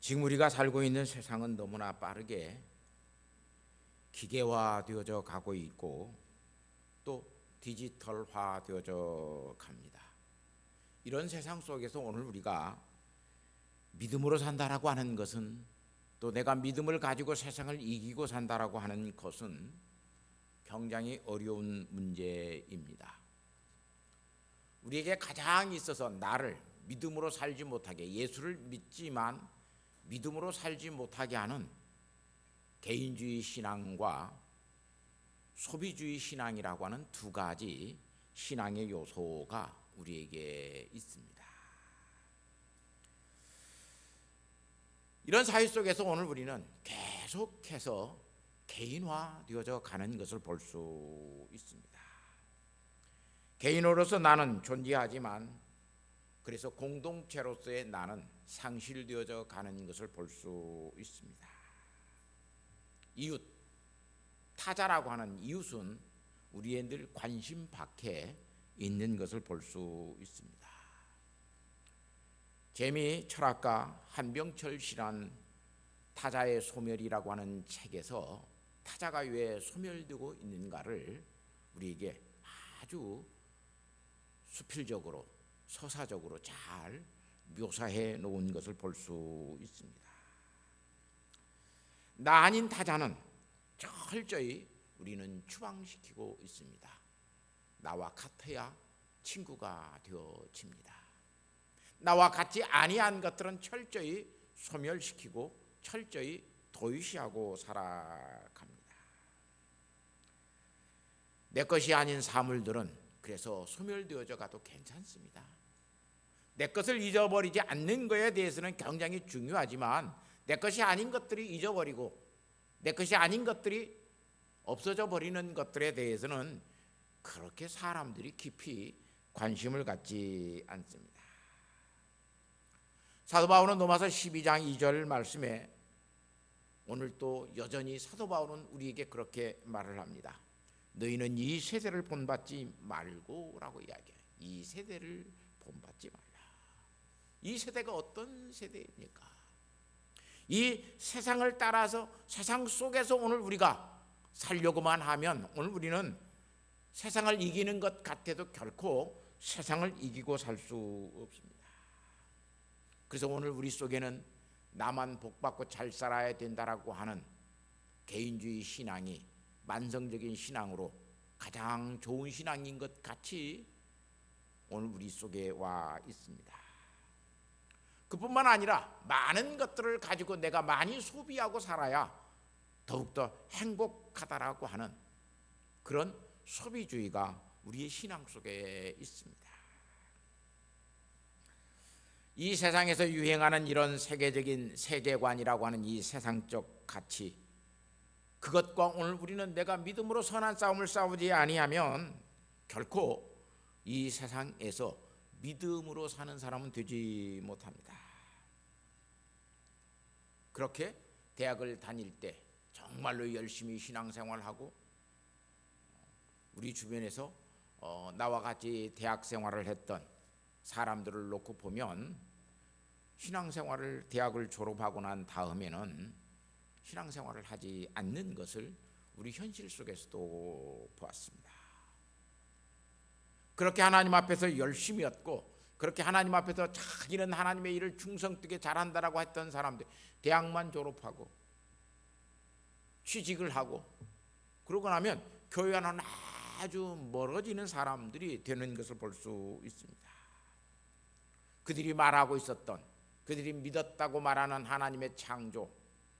지금 우리가 살고 있는 세상은 너무나 빠르게 기계화되어져 가고 있고 또 디지털화되어져 갑니다. 이런 세상 속에서 오늘 우리가 믿음으로 산다라고 하는 것은, 또 내가 믿음을 가지고 세상을 이기고 산다라고 하는 것은 굉장히 어려운 문제입니다. 우리에게 가장 있어서 나를 믿음으로 살지 못하게, 예수를 믿지만 믿음으로 살지 못하게 하는 개인주의 신앙과 소비주의 신앙이라고 하는 두 가지 신앙의 요소가 우리에게 있습니다. 이런 사회 속에서 오늘 우리는 계속해서 개인화되어져 가는 것을 볼 수 있습니다. 개인으로서 나는 존재하지만 그래서 공동체로서의 나는 상실되어져 가는 것을 볼 수 있습니다. 이웃, 타자라고 하는 이웃은 우리의 늘 관심 밖에 있는 것을 볼 수 있습니다. 재미 철학가 한병철 씨란 타자의 소멸이라고 하는 책에서 타자가 왜 소멸되고 있는가를 우리에게 아주 수필적으로 서사적으로 잘 묘사해 놓은 것을 볼 수 있습니다. 나 아닌 타자는 철저히 우리는 추방시키고 있습니다. 나와 같아야 친구가 되어집니다. 나와 같지 아니한 것들은 철저히 소멸시키고 철저히 도유시하고 살아갑니다. 내 것이 아닌 사물들은 그래서 소멸되어져 가도 괜찮습니다. 내 것을 잊어버리지 않는 것에 대해서는 굉장히 중요하지만 내 것이 아닌 것들이 잊어버리고 내 것이 아닌 것들이 없어져 버리는 것들에 대해서는 그렇게 사람들이 깊이 관심을 갖지 않습니다. 사도 바울은 로마서 12장 2절 말씀에 오늘 또 여전히 사도 바울은 우리에게 그렇게 말을 합니다. 너희는 이 세대를 본받지 말고 라고 이야기해요. 이 세대를 본받지 말라. 이 세대가 어떤 세대입니까? 이 세상을 따라서 세상 속에서 오늘 우리가 살려고만 하면 오늘 우리는 세상을 이기는 것 같아도 결코 세상을 이기고 살 수 없습니다. 그래서 오늘 우리 속에는 나만 복받고 잘 살아야 된다라고 하는 개인주의 신앙이 만성적인 신앙으로 가장 좋은 신앙인 것 같이 오늘 우리 속에 와 있습니다. 그뿐만 아니라 많은 것들을 가지고 내가 많이 소비하고 살아야 더욱더 행복하다라고 하는 그런 소비주의가 우리의 신앙 속에 있습니다. 이 세상에서 유행하는 이런 세계적인 세계관이라고 하는 이 세상적 가치, 그것과 오늘 우리는 내가 믿음으로 선한 싸움을 싸우지 아니하면 결코 이 세상에서 믿음으로 사는 사람은 되지 못합니다. 그렇게 대학을 다닐 때 정말로 열심히 신앙생활하고 우리 주변에서 나와 같이 대학 생활을 했던 사람들을 놓고 보면 신앙생활을 대학을 졸업하고 난 다음에는 신앙생활을 하지 않는 것을 우리 현실 속에서도 보았습니다. 그렇게 하나님 앞에서 열심히 했고 그렇게 하나님 앞에서 자기는 하나님의 일을 충성되게 잘한다라고 했던 사람들 대학만 졸업하고 취직을 하고 그러고 나면 교회와는 아주 멀어지는 사람들이 되는 것을 볼 수 있습니다. 그들이 말하고 있었던, 그들이 믿었다고 말하는 하나님의 창조,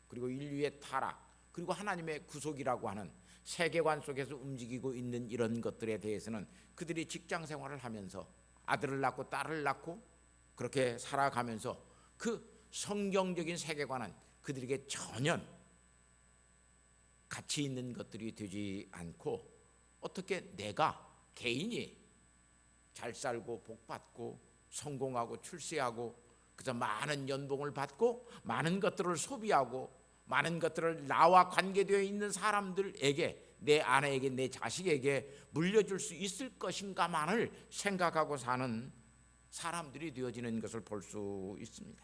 그리고 인류의 타락, 그리고 하나님의 구속이라고 하는 세계관 속에서 움직이고 있는 이런 것들에 대해서는 그들이 직장 생활을 하면서 아들을 낳고 딸을 낳고 그렇게 살아가면서 그 성경적인 세계관은 그들에게 전혀 가치 있는 것들이 되지 않고 어떻게 내가 개인이 잘 살고 복받고 성공하고 출세하고 그래서 많은 연봉을 받고 많은 것들을 소비하고 많은 것들을 나와 관계되어 있는 사람들에게 내 아내에게 내 자식에게 물려줄 수 있을 것인가만을 생각하고 사는 사람들이 되어지는 것을 볼 수 있습니다.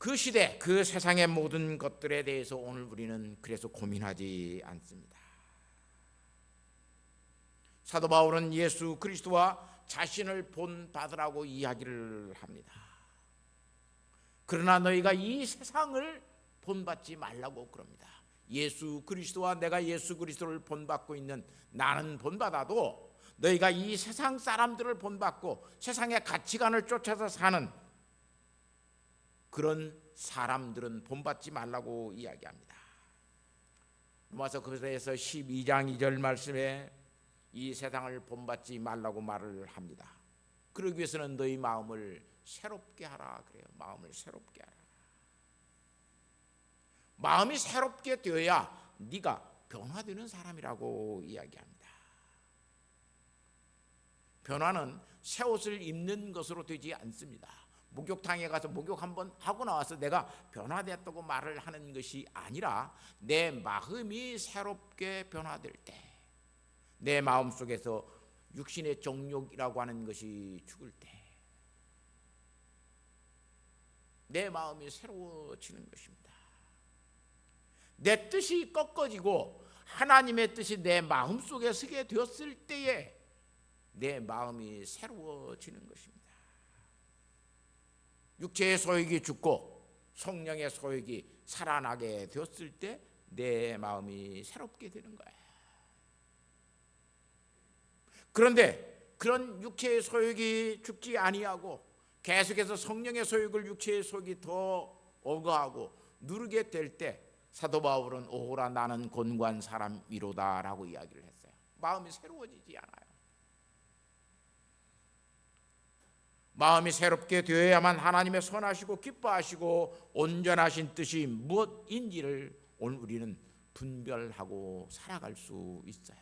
그 시대, 그 세상의 모든 것들에 대해서 오늘 우리는 그래서 고민하지 않습니다. 사도 바울은 예수 그리스도와 자신을 본받으라고 이야기를 합니다. 그러나 너희가 이 세상을 본받지 말라고 그럽니다. 예수 그리스도와 내가 예수 그리스도를 본받고 있는 나는 본받아도 너희가 이 세상 사람들을 본받고 세상의 가치관을 쫓아서 사는 그런 사람들은 본받지 말라고 이야기합니다. 로마서 그래서 12장 2절 말씀에 이 세상을 본받지 말라고 말을 합니다. 그러기 위해서는 너희 마음을 새롭게 하라 그래요. 마음을 새롭게 하라. 마음이 새롭게 되어야 네가 변화되는 사람이라고 이야기합니다. 변화는 새 옷을 입는 것으로 되지 않습니다. 목욕탕에 가서 목욕 한번 하고 나와서 내가 변화됐다고 말을 하는 것이 아니라 내 마음이 새롭게 변화될 때, 내 마음속에서 육신의 정욕이라고 하는 것이 죽을 때 내 마음이 새로워지는 것입니다. 내 뜻이 꺾어지고 하나님의 뜻이 내 마음속에 서게 되었을 때에 내 마음이 새로워지는 것입니다. 육체의 소욕이 죽고 성령의 소욕이 살아나게 되었을 때 내 마음이 새롭게 되는 거예요. 그런데 그런 육체의 소욕이 죽지 아니하고 계속해서 성령의 소욕을 육체의 소욕이 더 억어하고 누르게 될 때 사도 바울은 오호라 나는 곤고한 사람이로다라고 이야기를 했어요. 마음이 새로워지지 않아요. 마음이 새롭게 되어야만 하나님의 선하시고 기뻐하시고 온전하신 뜻이 무엇인지를 오늘 우리는 분별하고 살아갈 수 있어요.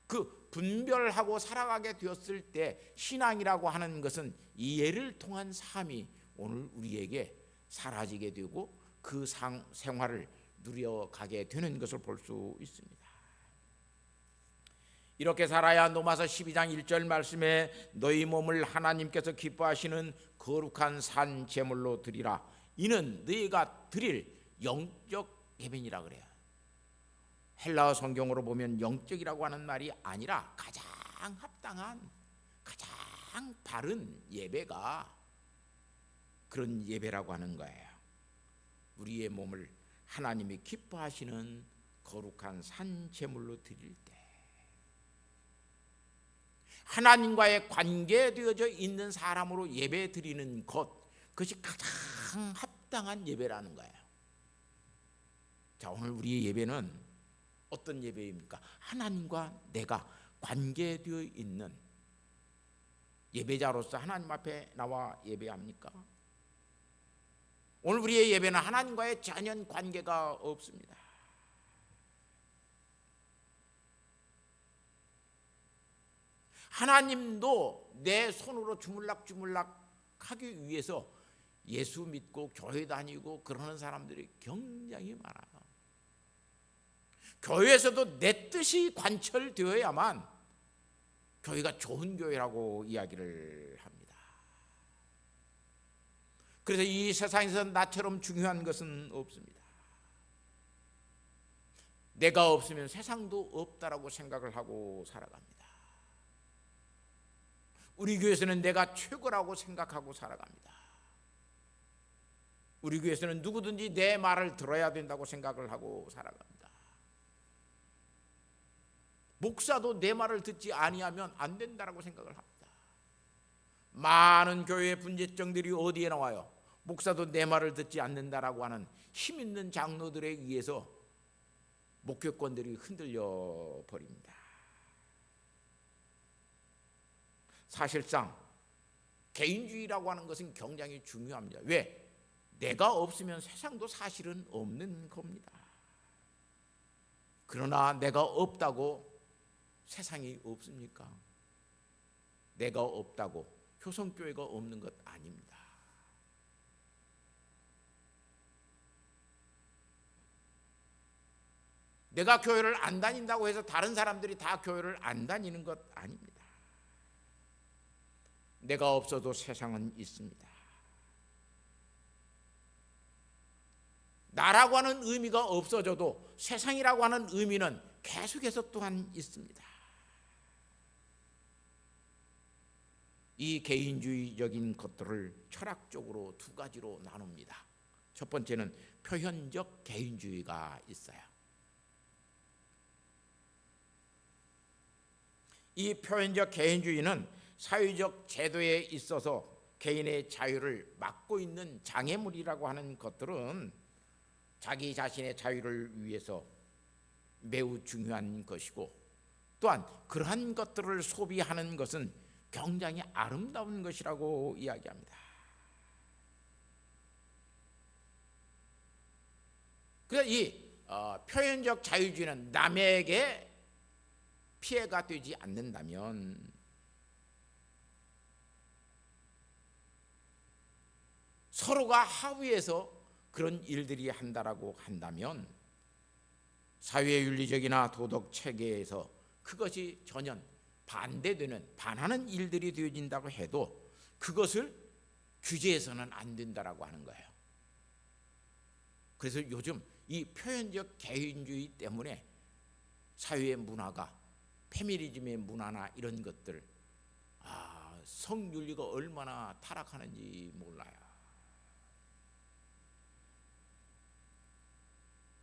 그 분별하고 살아가게 되었을 때 신앙이라고 하는 것은 이해를 통한 삶이 오늘 우리에게 사라지게 되고 그 생활을 누려가게 되는 것을 볼 수 있습니다. 이렇게 살아야 로마서 12장 1절 말씀에 너희 몸을 하나님께서 기뻐하시는 거룩한 산 제물로 드리라. 이는 너희가 드릴 영적 예배니라 그래요. 헬라어 성경으로 보면 영적이라고 하는 말이 아니라 가장 합당한 가장 바른 예배가 그런 예배라고 하는 거예요. 우리의 몸을 하나님이 기뻐하시는 거룩한 산 제물로 드릴 때 하나님과의 관계되어져 있는 사람으로 예배 드리는 것, 그것이 가장 합당한 예배라는 거예요. 자, 오늘 우리의 예배는 어떤 예배입니까? 하나님과 내가 관계되어 있는 예배자로서 하나님 앞에 나와 예배합니까? 오늘 우리의 예배는 하나님과의 전혀 관계가 없습니다. 하나님도 내 손으로 주물락주물락 하기 위해서 예수 믿고 교회 다니고 그러는 사람들이 굉장히 많아요. 교회에서도 내 뜻이 관철되어야만 교회가 좋은 교회라고 이야기를 합니다. 그래서 이 세상에서 나처럼 중요한 것은 없습니다. 내가 없으면 세상도 없다라고 생각을 하고 살아갑니다. 우리 교회에서는 내가 최고라고 생각하고 살아갑니다. 우리 교회에서는 누구든지 내 말을 들어야 된다고 생각을 하고 살아갑니다. 목사도 내 말을 듣지 아니하면 안 된다라고 생각을 합니다. 많은 교회의 분쟁들이 어디에 나와요? 목사도 내 말을 듣지 않는다라고 하는 힘 있는 장로들에 의해서 목회권들이 흔들려 버립니다. 사실상 개인주의라고 하는 것은 굉장히 중요합니다. 왜? 내가 없으면 세상도 사실은 없는 겁니다. 그러나 내가 없다고 세상이 없습니까? 내가 없다고 효성교회가 없는 것 아닙니다. 내가 교회를 안 다닌다고 해서 다른 사람들이 다 교회를 안 다니는 것 아닙니다. 내가 없어도 세상은 있습니다. 나라고 하는 의미가 없어져도 세상이라고 하는 의미는 계속해서 또한 있습니다. 이 개인주의적인 것들을 철학적으로 두 가지로 나눕니다. 첫 번째는 표현적 개인주의가 있어요. 이 표현적 개인주의는 사회적 제도에 있어서 개인의 자유를 막고 있는 장애물이라고 하는 것들은 자기 자신의 자유를 위해서 매우 중요한 것이고, 또한 그러한 것들을 소비하는 것은 굉장히 아름다운 것이라고 이야기합니다. 그래서 이 표현적 자유주의는 남에게 피해가 되지 않는다면, 서로가 하위에서 그런 일들이 한다라고 한다면 사회 윤리적이나 도덕 체계에서 그것이 전혀 반대되는, 반하는 일들이 되어진다고 해도 그것을 규제해서는 안 된다라고 하는 거예요. 그래서 요즘 이 표현적 개인주의 때문에 사회의 문화가, 페미니즘의 문화나 이런 것들, 성윤리가 얼마나 타락하는지 몰라요.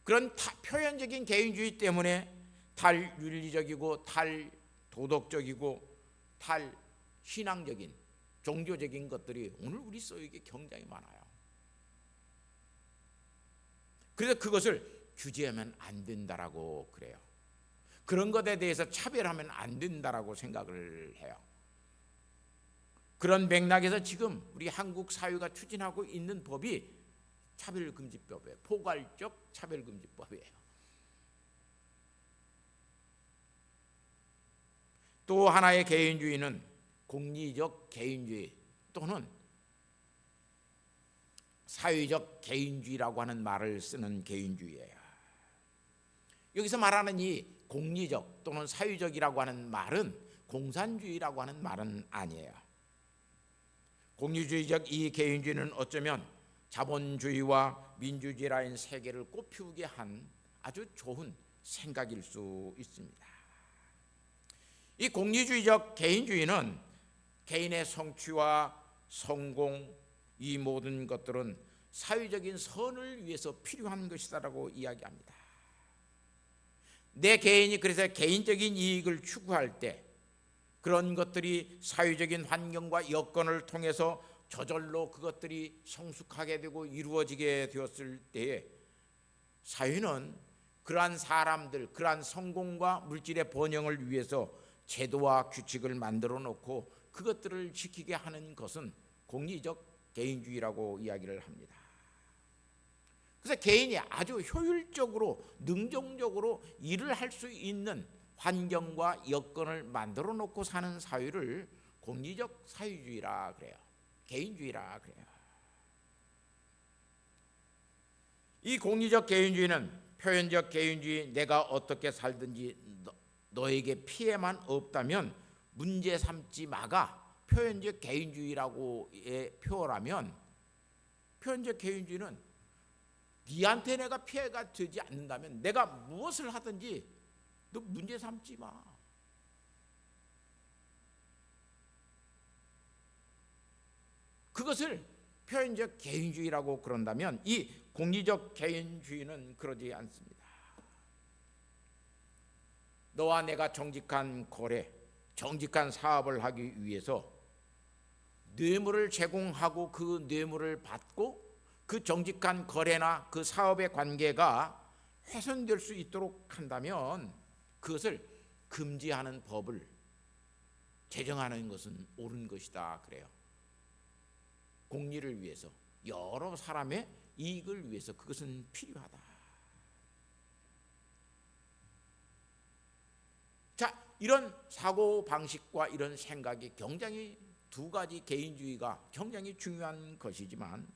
그런 표현적인 개인주의 때문에 탈윤리적이고 탈도덕적이고 탈신앙적인 종교적인 것들이 오늘 우리 속에 굉장히 많아요. 그래서 그것을 규제하면 안 된다라고 그래요. 그런 것에 대해서 차별하면 안 된다라고 생각을 해요. 그런 맥락에서 지금 우리 한국 사회가 추진하고 있는 법이 차별금지법이에요. 포괄적 차별금지법이에요. 또 하나의 개인주의는 공리적 개인주의 또는 사회적 개인주의라고 하는 말을 쓰는 개인주의예요. 여기서 말하는 이 공리적 또는 사회적이라고 하는 말은 공산주의라고 하는 말은 아니에요. 공리주의적 이 개인주의는 어쩌면 자본주의와 민주주의라는 세계를 꽃피우게 한 아주 좋은 생각일 수 있습니다. 이 공리주의적 개인주의는 개인의 성취와 성공, 이 모든 것들은 사회적인 선을 위해서 필요한 것이다라고 이야기합니다. 내 개인이 그래서 개인적인 이익을 추구할 때 그런 것들이 사회적인 환경과 여건을 통해서 저절로 그것들이 성숙하게 되고 이루어지게 되었을 때에 사회는 그러한 사람들, 그러한 성공과 물질의 번영을 위해서 제도와 규칙을 만들어 놓고 그것들을 지키게 하는 것은 공리적 개인주의라고 이야기를 합니다. 그래서 개인이 아주 효율적으로 능동적으로 일을 할 수 있는 환경과 여건을 만들어 놓고 사는 사회를 공리적 사회주의라 그래요. 개인주의라 그래요. 이 공리적 개인주의는 표현적 개인주의, 내가 어떻게 살든지 너에게 피해만 없다면 문제 삼지 마가 표현적 개인주의라고 표현하면, 표현적 개인주의는 네한테 내가 피해가 되지 않는다면 내가 무엇을 하든지 너 문제 삼지 마. 그것을 표현적 개인주의라고 그런다면 이 공리적 개인주의는 그러지 않습니다. 너와 내가 정직한 거래, 정직한 사업을 하기 위해서 뇌물을 제공하고 그 뇌물을 받고 그 정직한 거래나 그 사업의 관계가 훼손될 수 있도록 한다면 그것을 금지하는 법을 제정하는 것은 옳은 것이다 그래요. 공리를 위해서, 여러 사람의 이익을 위해서 그것은 필요하다. 자, 이런 사고방식과 이런 생각이 굉장히 두 가지 개인주의가 굉장히 중요한 것이지만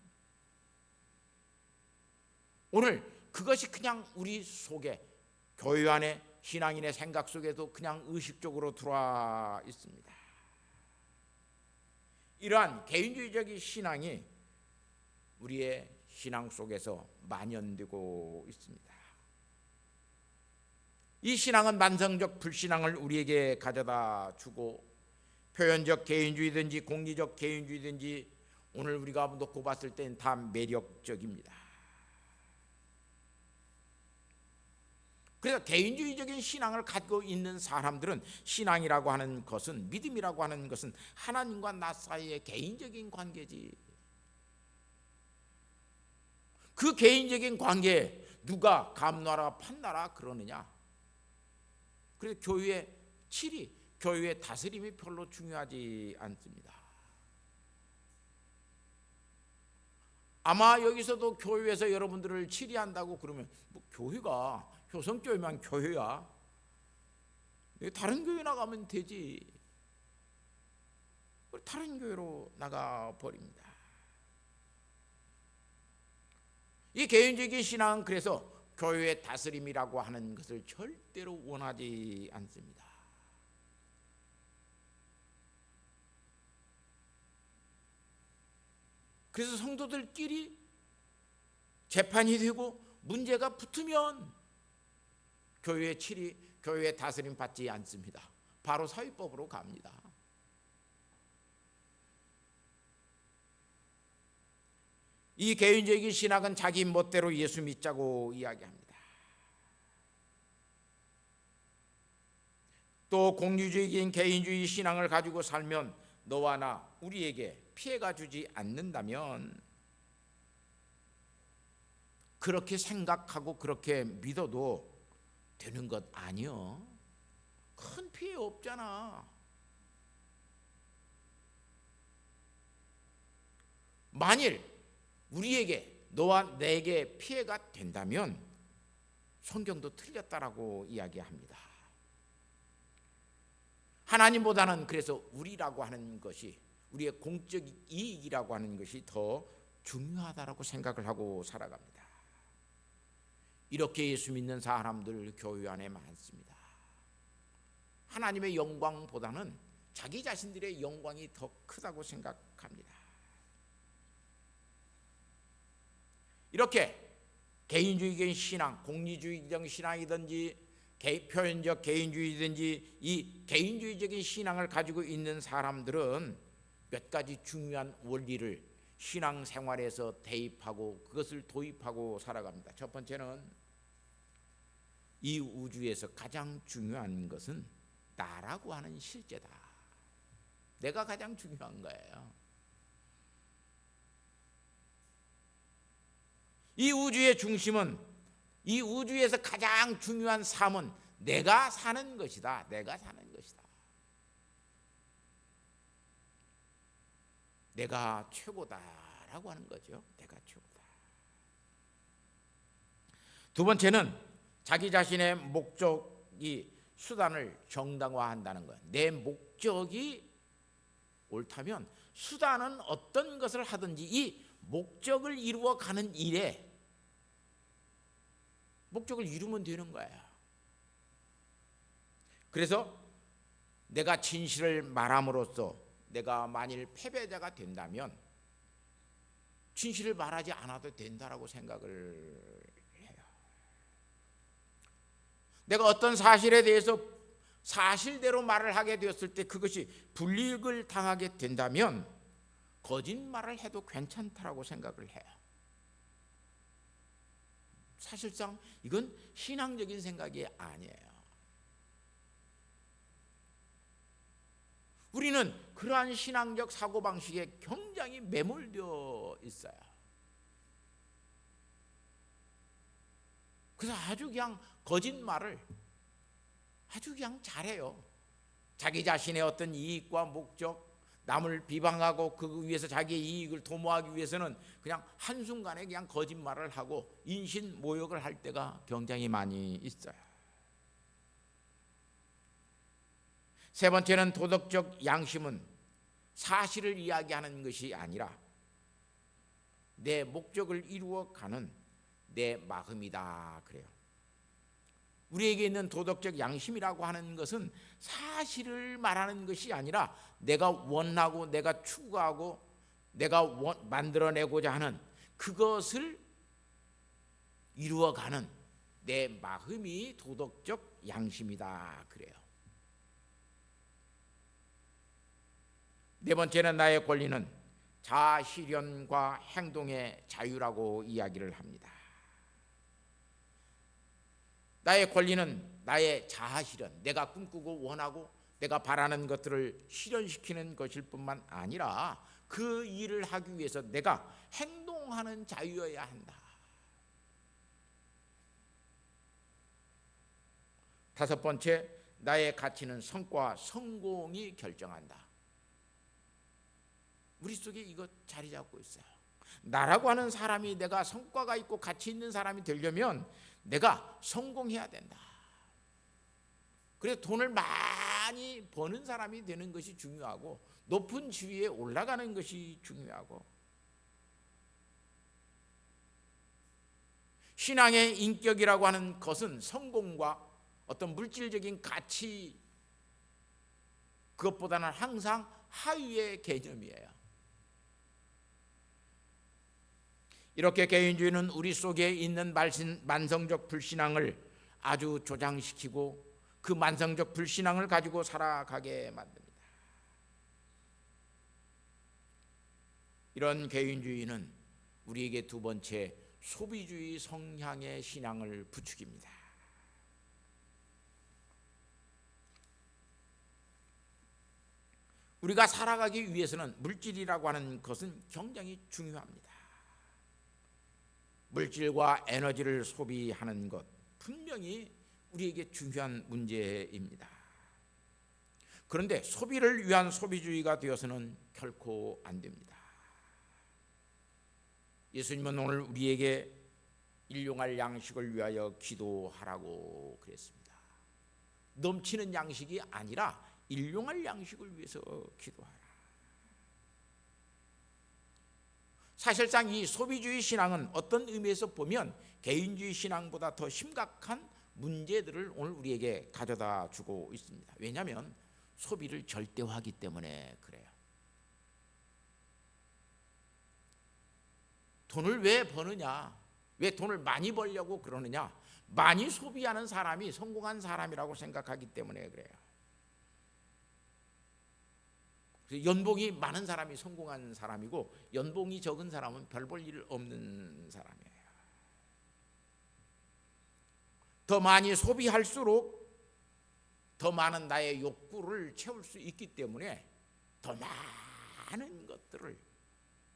오늘 그것이 그냥 우리 속에 교회 안에 신앙인의 생각 속에도 그냥 의식적으로 들어와 있습니다. 이러한 개인주의적인 신앙이 우리의 신앙 속에서 만연되고 있습니다. 이 신앙은 만성적 불신앙을 우리에게 가져다 주고 표현적 개인주의든지 공리적 개인주의든지 오늘 우리가 놓고 봤을 때는 다 매력적입니다. 그래서 개인주의적인 신앙을 가지고 있는 사람들은 신앙이라고 하는 것은, 믿음이라고 하는 것은 하나님과 나 사이의 개인적인 관계지. 그 개인적인 관계에 누가 감나라 판나라 그러느냐. 그래서 교회의 치리, 교회의 다스림이 별로 중요하지 않습니다. 아마 여기서도 교회에서 여러분들을 치리한다고 그러면 뭐 교회가 효성교회만 교회야? 다른 교회 나가면 되지. 다른 교회로 나가버립니다. 이 개인적인 신앙은 그래서 교회의 다스림이라고 하는 것을 절대로 원하지 않습니다. 그래서 성도들끼리 재판이 되고 문제가 붙으면 교회의 치리, 교회의 다스림 받지 않습니다. 바로 사위법으로 갑니다. 이 개인적인 신학은 자기 멋대로 예수 믿자고 이야기합니다. 또 공유적인 개인주의 신앙을 가지고 살면 너와 나 우리에게 피해가 주지 않는다면 그렇게 생각하고 그렇게 믿어도 되는 것 아니요. 큰 피해 없잖아. 만일 우리에게 너와 내게 피해가 된다면 성경도 틀렸다라고 이야기합니다. 하나님보다는 그래서 우리라고 하는 것이, 우리의 공적 이익이라고 하는 것이 더 중요하다라고 생각을 하고 살아갑니다. 이렇게 예수 믿는 사람들 교회 안에 많습니다. 하나님의 영광보다는 자기 자신들의 영광이 더 크다고 생각합니다. 이렇게 개인주의적인 신앙, 공리주의적 신앙이든지 표현적 개인주의든지 이 개인주의적인 신앙을 가지고 있는 사람들은 몇 가지 중요한 원리를 신앙생활에서 대입하고 그것을 도입하고 살아갑니다. 첫 번째는 이 우주에서 가장 중요한 것은 나라고 하는 실제다. 내가 가장 중요한 거예요. 이 우주의 중심은, 이 우주에서 가장 중요한 삶은 내가 사는 것이다. 내가 사는 것이다. 내가 최고다라고 하는 거죠. 내가 최고다. 두 번째는 자기 자신의 목적이 수단을 정당화한다는 거예요. 내 목적이 옳다면 수단은 어떤 것을 하든지 이 목적을 이루어가는 일에 목적을 이루면 되는 거예요. 그래서 내가 진실을 말함으로써 내가 만일 패배자가 된다면 진실을 말하지 않아도 된다라고 생각을 해요. 내가 어떤 사실에 대해서 사실대로 말을 하게 되었을 때 그것이 불이익을 당하게 된다면 거짓말을 해도 괜찮다라고 생각을 해요. 사실상 이건 신앙적인 생각이 아니에요. 우리는 그러한 신앙적 사고방식에 굉장히 매몰되어 있어요. 그래서 아주 그냥 거짓말을 아주 그냥 잘해요. 자기 자신의 어떤 이익과 목적, 남을 비방하고 그 위해서 자기의 이익을 도모하기 위해서는 그냥 한순간에 그냥 거짓말을 하고 인신모욕을 할 때가 굉장히 많이 있어요. 세 번째는 도덕적 양심은 사실을 이야기하는 것이 아니라 내 목적을 이루어가는 내 마음이다 그래요. 우리에게 있는 도덕적 양심이라고 하는 것은 사실을 말하는 것이 아니라 내가 원하고 내가 추구하고 내가 만들어내고자 하는 그것을 이루어가는 내 마음이 도덕적 양심이다 그래요. 네 번째는 나의 권리는 자아실현과 행동의 자유라고 이야기를 합니다. 나의 권리는 나의 자아실현, 내가 꿈꾸고 원하고 내가 바라는 것들을 실현시키는 것일 뿐만 아니라 그 일을 하기 위해서 내가 행동하는 자유여야 한다. 다섯 번째, 나의 가치는 성과, 성공이 결정한다. 우리 속에 이거 자리 잡고 있어요. 나라고 하는 사람이 내가 성과가 있고 가치 있는 사람이 되려면 내가 성공해야 된다. 그래서 돈을 많이 버는 사람이 되는 것이 중요하고 높은 지위에 올라가는 것이 중요하고 신앙의 인격이라고 하는 것은 성공과 어떤 물질적인 가치 그것보다는 항상 하위의 개념이에요. 이렇게 개인주의는 우리 속에 있는 만성적 불신앙을 아주 조장시키고 그 만성적 불신앙을 가지고 살아가게 만듭니다. 이런 개인주의는 우리에게 두 번째 소비주의 성향의 신앙을 부추깁니다. 우리가 살아가기 위해서는 물질이라고 하는 것은 굉장히 중요합니다. 물질과 에너지를 소비하는 것 분명히 우리에게 중요한 문제입니다. 그런데 소비를 위한 소비주의가 되어서는 결코 안 됩니다. 예수님은 오늘 우리에게 일용할 양식을 위하여 기도하라고 그랬습니다. 넘치는 양식이 아니라 일용할 양식을 위해서 기도하라. 사실상 이 소비주의 신앙은 어떤 의미에서 보면 개인주의 신앙보다 더 심각한 문제들을 오늘 우리에게 가져다 주고 있습니다. 왜냐하면 소비를 절대화하기 때문에 그래요. 돈을 왜 버느냐? 왜 돈을 많이 벌려고 그러느냐? 많이 소비하는 사람이 성공한 사람이라고 생각하기 때문에 그래요. 연봉이 많은 사람이 성공한 사람이고 연봉이 적은 사람은 별 볼 일 없는 사람이에요. 더 많이 소비할수록 더 많은 나의 욕구를 채울 수 있기 때문에 더 많은 것들을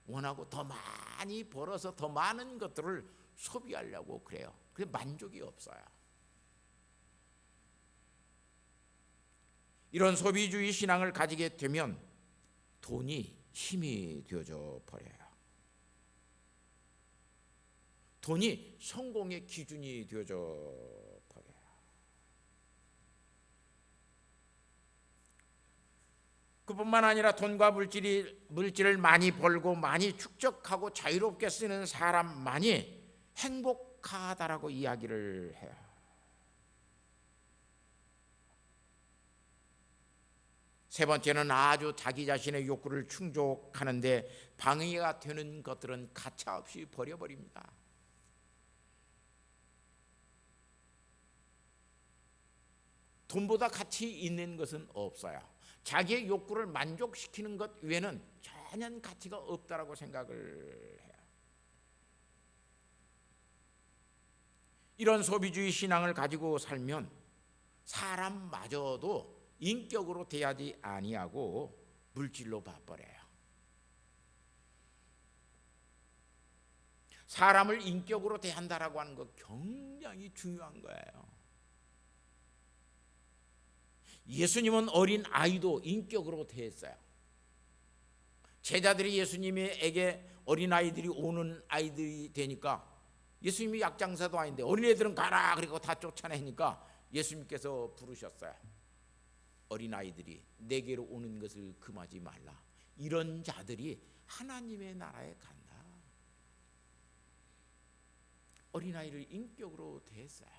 원하고 더 많이 벌어서 더 많은 것들을 소비하려고 그래요. 그래서 만족이 없어요. 이런 소비주의 신앙을 가지게 되면 돈이 힘이 되어져 버려요. 돈이 성공의 기준이 되어져 버려요. 그뿐만 아니라 돈과 물질을 많이 벌고 많이 축적하고 자유롭게 쓰는 사람만이 행복하다라고 이야기를 해요. 세 번째는 아주 자기 자신의 욕구를 충족하는데 방해가 되는 것들은 가차없이 버려버립니다. 돈보다 가치 있는 것은 없어요. 자기의 욕구를 만족시키는 것 외에는 전혀 가치가 없다라고 생각을 해요. 이런 소비주의 신앙을 가지고 살면 사람마저도 인격으로 대하지 아니하고 물질로 봐버려요. 사람을 인격으로 대한다라고 하는 거 굉장히 중요한 거예요. 예수님은 어린 아이도 인격으로 대했어요. 제자들이 예수님에게 어린 아이들이 오는 아이들이 되니까 예수님이 약장사도 아닌데 어린애들은 가라 그리고 다 쫓아내니까 예수님께서 부르셨어요. 어린아이들이 내게로 오는 것을 금하지 말라. 이런 자들이 하나님의 나라에 간다. 어린아이를 인격으로 대했어요.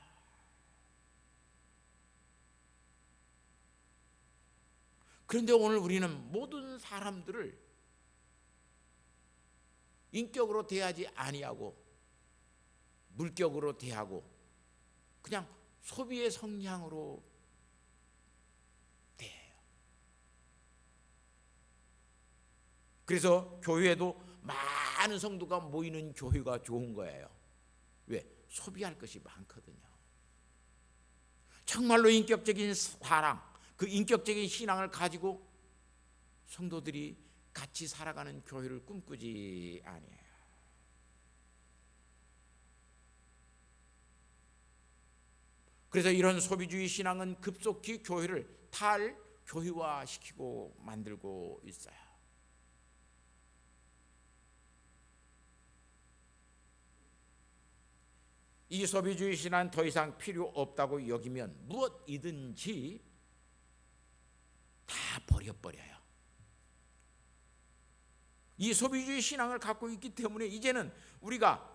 그런데 오늘 우리는 모든 사람들을 인격으로 대하지 아니하고 물격으로 대하고 그냥 소비의 성향으로 대해요. 그래서 교회에도 많은 성도가 모이는 교회가 좋은 거예요. 왜? 소비할 것이 많거든요. 정말로 인격적인 사랑, 그 인격적인 신앙을 가지고 성도들이 같이 살아가는 교회를 꿈꾸지 아니에요. 그래서 이런 소비주의 신앙은 급속히 교회를 탈교회화시키고 만들고 있어요. 이 소비주의 신앙은 더 이상 필요 없다고 여기면 무엇이든지 다 버려버려요. 이 소비주의 신앙을 갖고 있기 때문에 이제는 우리가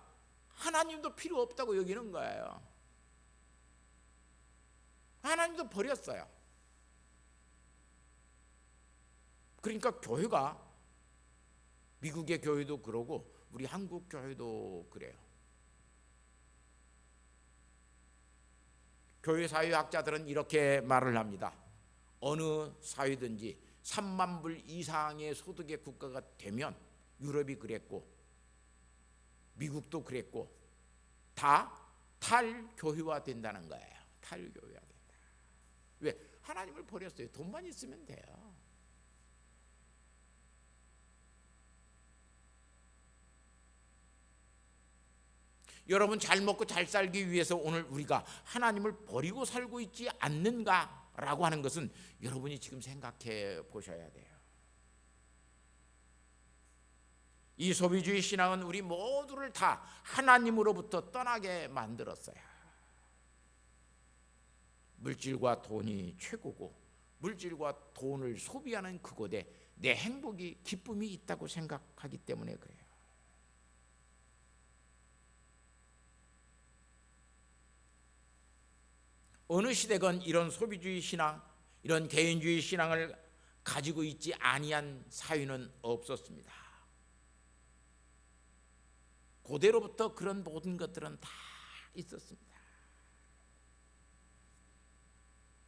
하나님도 필요 없다고 여기는 거예요. 하나님도 버렸어요. 그러니까 교회가, 미국의 교회도 그러고 우리 한국 교회도 그래요. 교회 사회학자들은 이렇게 말을 합니다. 어느 사회든지 3만 불 이상의 소득의 국가가 되면, 유럽이 그랬고 미국도 그랬고, 다 탈교회화 된다는 거예요. 탈교회화 된다. 왜? 하나님을 버렸어요. 돈만 있으면 돼요. 여러분, 잘 먹고 잘 살기 위해서 오늘 우리가 하나님을 버리고 살고 있지 않는가라고 하는 것은 여러분이 지금 생각해 보셔야 돼요. 이 소비주의 신앙은 우리 모두를 다 하나님으로부터 떠나게 만들었어요. 물질과 돈이 최고고, 물질과 돈을 소비하는 그곳에 내 행복이, 기쁨이 있다고 생각하기 때문에 그래요. 어느 시대건 이런 소비주의 신앙, 이런 개인주의 신앙을 가지고 있지 아니한 사회는 없었습니다. 고대로부터 그런 모든 것들은 다 있었습니다.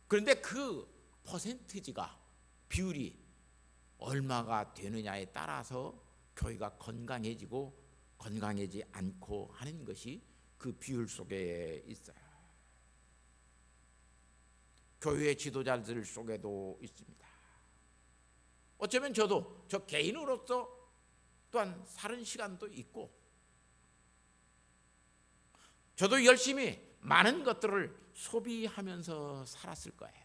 그런데 그 퍼센티지가, 비율이 얼마가 되느냐에 따라서 교회가 건강해지고 건강하지 않고 하는 것이 그 비율 속에 있어요. 교회의 지도자들 속에도 있습니다. 어쩌면 저 개인으로서 또한 사는 시간도 있고, 저도 열심히 많은 것들을 소비하면서 살았을 거예요.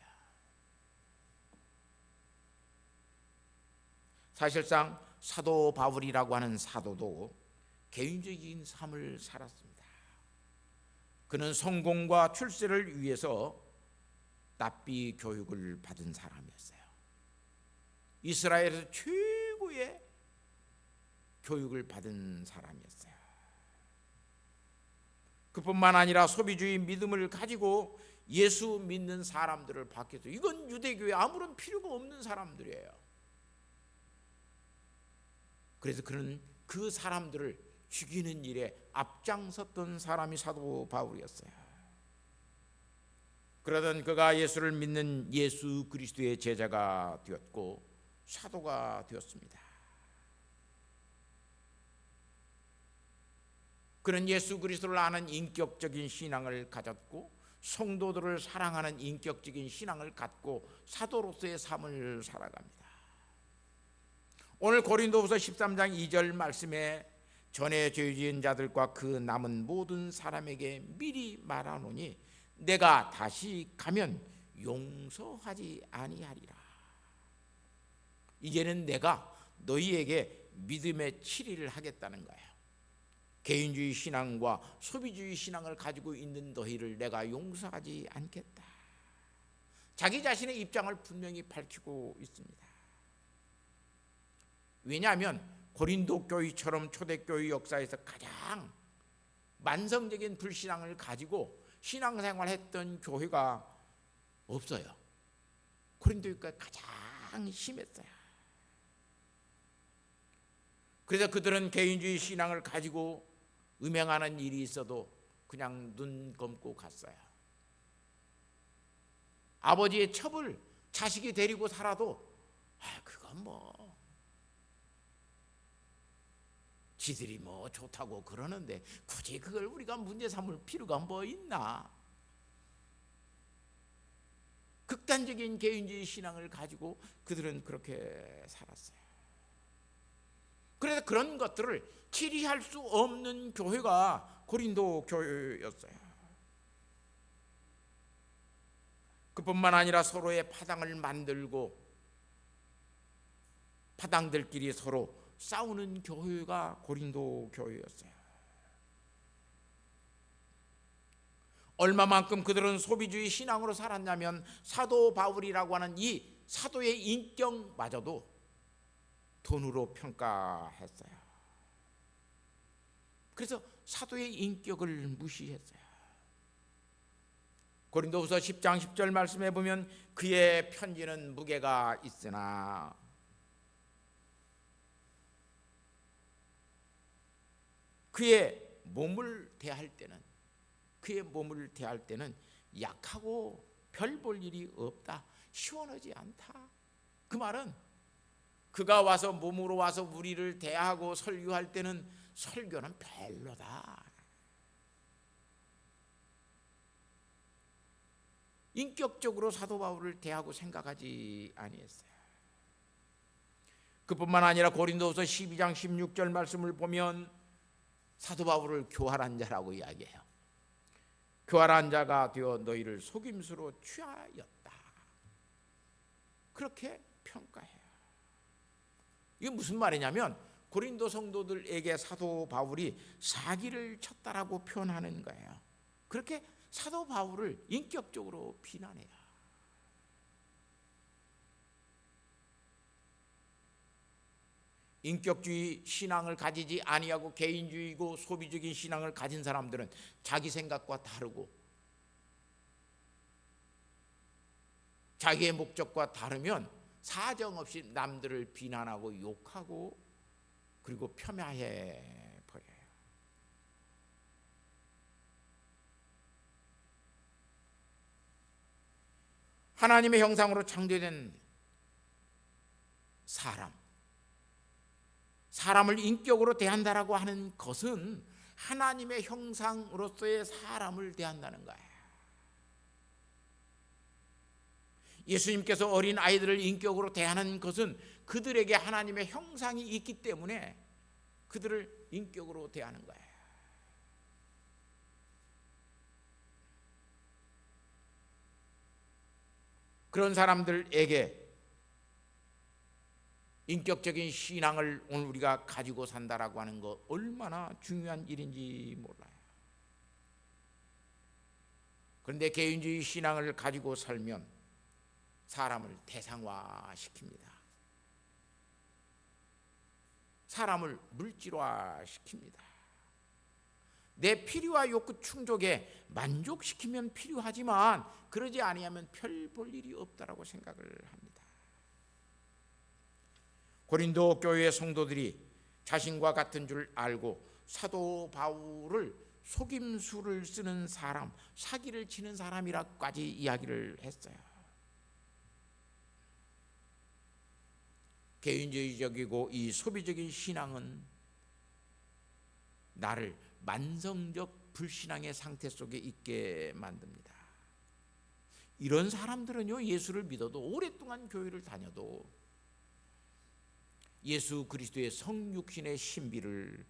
사실상 사도 바울이라고 하는 사도도 개인적인 삶을 살았습니다. 그는 성공과 출세를 위해서 납비 교육을 받은 사람이었어요. 이스라엘에서 최고의 교육을 받은 사람이었어요. 그뿐만 아니라 소비주의 믿음을 가지고 예수 믿는 사람들을 밖에서, 이건 유대교에 아무런 필요가 없는 사람들이에요. 그래서 그는 그 사람들을 죽이는 일에 앞장섰던 사람이 사도 바울이었어요. 그러던 그가 예수를 믿는 예수 그리스도의 제자가 되었고 사도가 되었습니다. 그는 예수 그리스도를 아는 인격적인 신앙을 가졌고, 성도들을 사랑하는 인격적인 신앙을 갖고 사도로서의 삶을 살아갑니다. 오늘 고린도후서 13장 2절 말씀에 전에 죄 지은 자들과 그 남은 모든 사람에게 미리 말하노니 내가 다시 가면 용서하지 아니하리라. 이제는 내가 너희에게 믿음의 치리를 하겠다는 거예요. 개인주의 신앙과 소비주의 신앙을 가지고 있는 너희를 내가 용서하지 않겠다. 자기 자신의 입장을 분명히 밝히고 있습니다. 왜냐하면 고린도 교회처럼 초대교회 역사에서 가장 만성적인 불신앙을 가지고 신앙생활했던 교회가 없어요. 고린도 교회가 가장 심했어요. 그래서 그들은 개인주의 신앙을 가지고 음행하는 일이 있어도 그냥 눈 감고 갔어요. 아버지의 첩을 자식이 데리고 살아도 그건 뭐 지들이 뭐 좋다고 그러는데 굳이 그걸 우리가 문제 삼을 필요가 뭐 있나? 극단적인 개인주의 신앙을 가지고 그들은 그렇게 살았어요. 그래서 그런 것들을 치리할 수 없는 교회가 고린도 교회였어요. 그뿐만 아니라 서로의 파당을 만들고 파당들끼리 서로 싸우는 교회가 고린도 교회였어요. 얼마만큼 그들은 소비주의 신앙으로 살았냐면 사도 바울이라고 하는 이 사도의 인격마저도 돈으로 평가했어요. 그래서 사도의 인격을 무시했어요. 고린도후서 10장 10절 말씀에 보면 그의 편지는 무게가 있으나 그의 몸을 대할 때는 약하고 별 볼 일이 없다. 시원하지 않다. 그 말은 그가 와서 몸으로 와서 우리를 대하고 설교할 때는 설교는 별로다. 인격적으로 사도 바울을 대하고 생각하지 아니했어요. 그뿐만 아니라 고린도후서 12장 16절 말씀을 보면 사도 바울을 교활한 자라고 이야기해요. 교활한 자가 되어 너희를 속임수로 취하였다. 그렇게 평가해요. 이게 무슨 말이냐면 고린도 성도들에게 사도 바울이 사기를 쳤다라고 표현하는 거예요. 그렇게 사도 바울을 인격적으로 비난해요. 인격주의 신앙을 가지지 아니하고 개인주의고 소비적인 신앙을 가진 사람들은 자기 생각과 다르고 자기의 목적과 다르면 사정없이 남들을 비난하고 욕하고 그리고 폄하해 버려요. 하나님의 형상으로 창조된 사람을 인격으로 대한다라고 하는 것은 하나님의 형상으로서의 사람을 대한다는 거예요. 예수님께서 어린 아이들을 인격으로 대하는 것은 그들에게 하나님의 형상이 있기 때문에 그들을 인격으로 대하는 거예요. 그런 사람들에게 인격적인 신앙을 오늘 우리가 가지고 산다라고 하는 거 얼마나 중요한 일인지 몰라요. 그런데 개인주의 신앙을 가지고 살면 사람을 대상화시킵니다. 사람을 물질화시킵니다. 내 필요와 욕구 충족에 만족시키면 필요하지만 그러지 아니하면 별 볼 일이 없다라고 생각을 합니다. 고린도 교회의 성도들이 자신과 같은 줄 알고 사도 바울을 속임수를 쓰는 사람, 사기를 치는 사람이라고까지 이야기를 했어요. 개인주의적이고 이 소비적인 신앙은 나를 만성적 불신앙의 상태 속에 있게 만듭니다. 이런 사람들은요, 예수를 믿어도 오랫동안 교회를 다녀도 예수 그리스도의 성육신의 신비를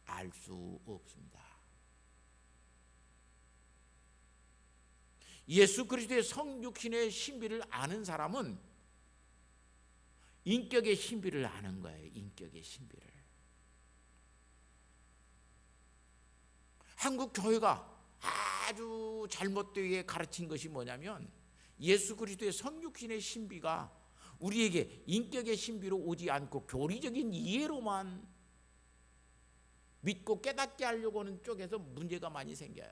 알 수 없습니다. 예수 그리스도의 성육신의 신비를 아는 사람은 인격의 신비를 아는 거예요. 인격의 신비를. 한국 교회가 아주 잘못되게 가르친 것이 뭐냐면 예수 그리스도의 성육신의 신비가 우리에게 인격의 신비로 오지 않고 교리적인 이해로만 믿고 깨닫게 하려고 하는 쪽에서 문제가 많이 생겨요.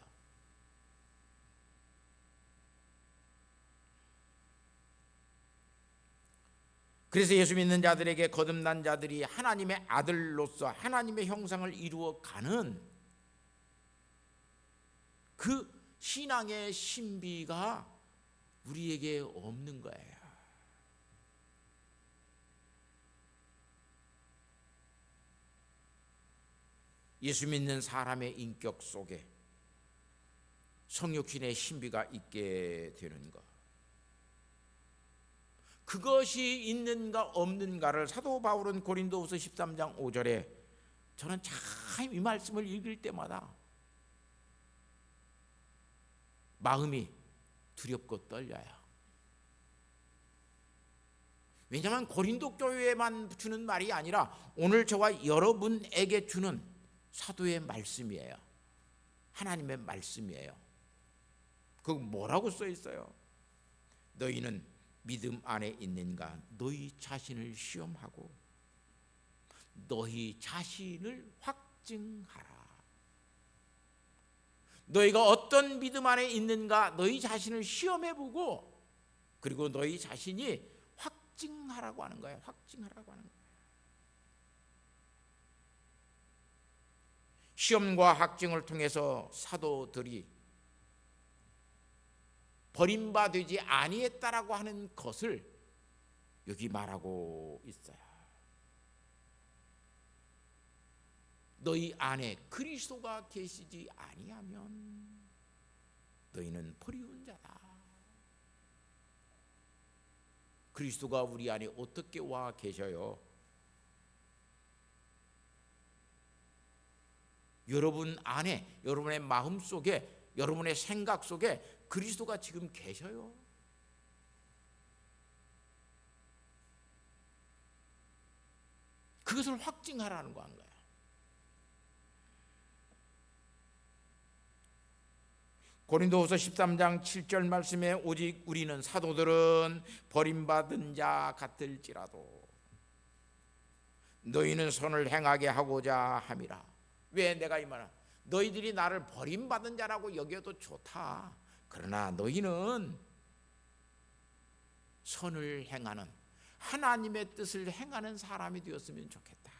그래서 예수 믿는 자들에게 거듭난 자들이 하나님의 아들로서 하나님의 형상을 이루어 가는 그 신앙의 신비가 우리에게 없는 거예요. 예수 믿는 사람의 인격 속에 성육신의 신비가 있게 되는 것, 그것이 있는가 없는가를 사도 바울은 고린도후서 13장 5절에, 저는 참 이 말씀을 읽을 때마다 마음이 두렵고 떨려요. 왜냐하면 고린도 교회에만 주는 말이 아니라 오늘 저와 여러분에게 주는 사도의 말씀이에요. 하나님의 말씀이에요. 그 뭐라고 써 있어요? 너희는 믿음 안에 있는가? 너희 자신을 시험하고 너희 자신을 확증하라. 너희가 어떤 믿음 안에 있는가 너희 자신을 시험해보고, 그리고 너희 자신이 확증하라고 하는 거예요. 확증하라고 하는 거예요. 시험과 확증을 통해서 사도들이 버림받지 아니했다라고 하는 것을 여기 말하고 있어요. 너희 안에 그리스도가 계시지 아니하면 너희는 버리운 자다. 그리스도가 우리 안에 어떻게 와 계셔요? 여러분 안에, 여러분의 마음 속에, 여러분의 생각 속에 그리스도가 지금 계셔요. 그것을 확증하라는 거 한 거야. 고린도후서 13장 7절 말씀에 오직 우리는 사도들은 버림받은 자 같을지라도 너희는 선을 행하게 하고자 함이라. 왜 내가 이 말을, 너희들이 나를 버림받은 자라고 여겨도 좋다. 그러나 너희는 선을 행하는, 하나님의 뜻을 행하는 사람이 되었으면 좋겠다.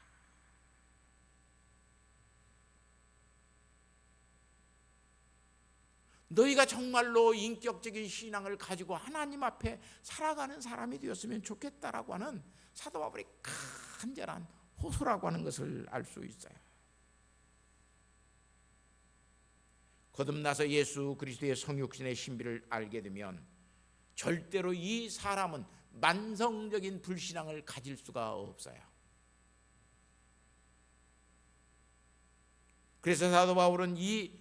너희가 정말로 인격적인 신앙을 가지고 하나님 앞에 살아가는 사람이 되었으면 좋겠다라고 하는 사도 바울의 간절한 호소라고 하는 것을 알 수 있어요. 거듭나서 예수 그리스도의 성육신의 신비를 알게 되면 절대로 이 사람은 만성적인 불신앙을 가질 수가 없어요. 그래서 사도 바울은 이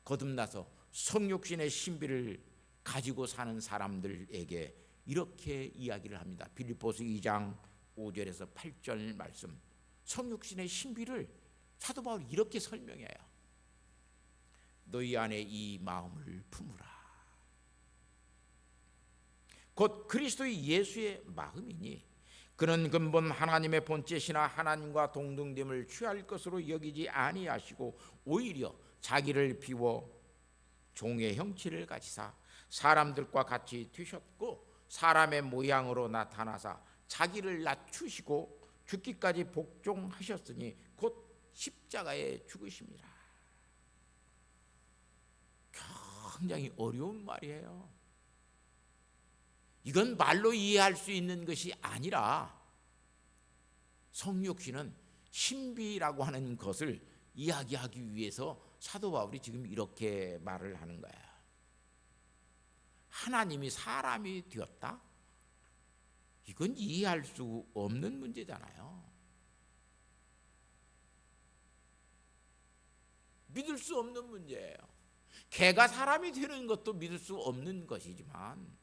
거듭나서 성육신의 신비를 가지고 사는 사람들에게 이렇게 이야기를 합니다. 빌립보서 2장 5절에서 8절 말씀, 성육신의 신비를 사도 바울이 이렇게 설명해요. 너희 안에 이 마음을 품으라. 곧 그리스도의 예수의 마음이니 그는 근본 하나님의 본체시나 하나님과 동등됨을 취할 것으로 여기지 아니하시고 오히려 자기를 비워 종의 형체를 가지사 사람들과 같이 되셨고 사람의 모양으로 나타나사 자기를 낮추시고 죽기까지 복종하셨으니 곧 십자가에 죽으심이라. 굉장히 어려운 말이에요. 이건 말로 이해할 수 있는 것이 아니라 성육신은 신비라고 하는 것을 이야기하기 위해서 사도 바울이 지금 이렇게 말을 하는 거야. 하나님이 사람이 되었다? 이건 이해할 수 없는 문제잖아요. 믿을 수 없는 문제예요. 개가 사람이 되는 것도 믿을 수 없는 것이지만